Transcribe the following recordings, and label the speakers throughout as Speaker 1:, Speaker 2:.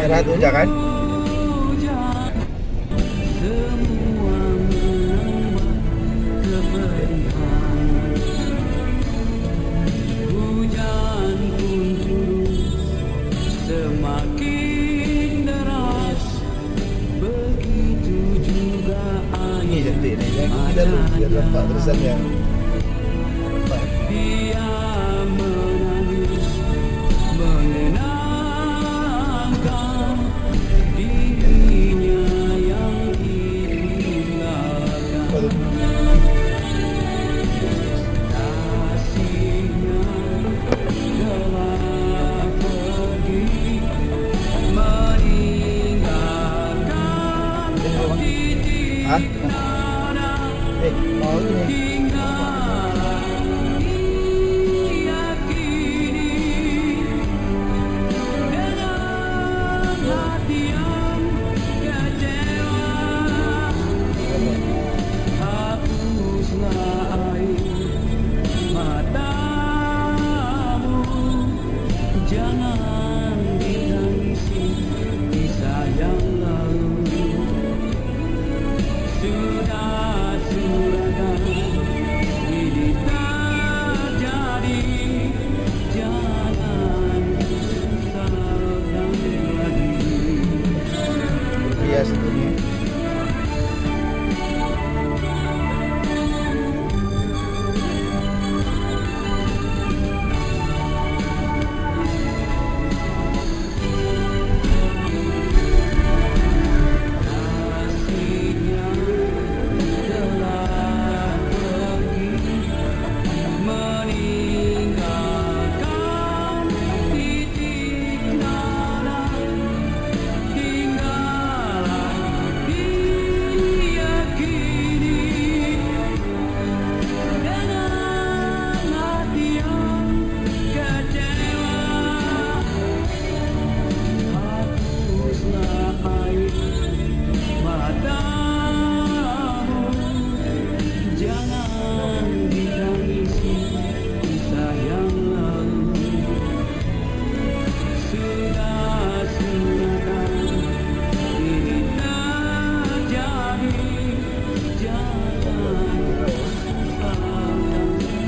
Speaker 1: merah tuh jangan. Ini cantik nih, yang kita lu biar nampak tulisannya. Hah? Mau ini. Iya, setuju.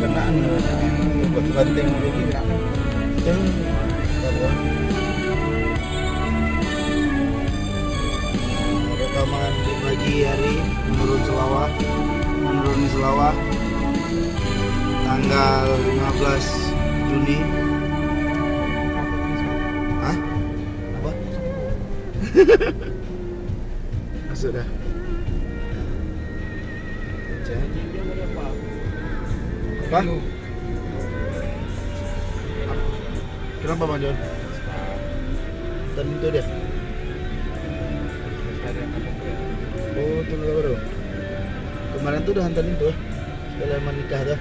Speaker 1: Kenaan buat banting lagi kenaan. Rekaman di pagi hari menurun Selawah tanggal 15 Juni. Hah? Apa? Sudah. Apa? Kenapa Bang John? Dan itu dia. Oh, itu baru. Kemarin tuh udah hantarin tuh. Setelah menikah tuh.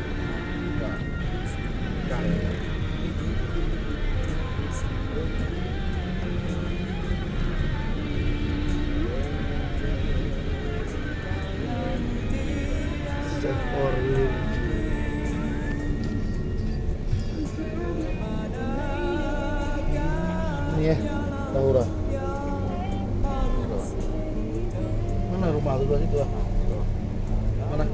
Speaker 1: Ini ya, Laura. Mana rumah lu itu? Mana?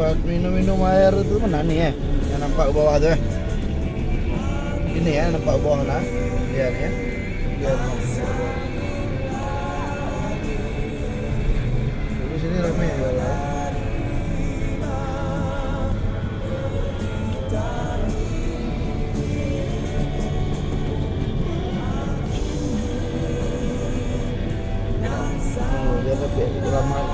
Speaker 1: tempat minum-minum air itu mana nih ya? Yang nampak ke bawah tuh. Ini ya nampak ke bawah lah. Lihat ya. Lihat. Di sini ramai ya lah. Oh, dia lebih ramai.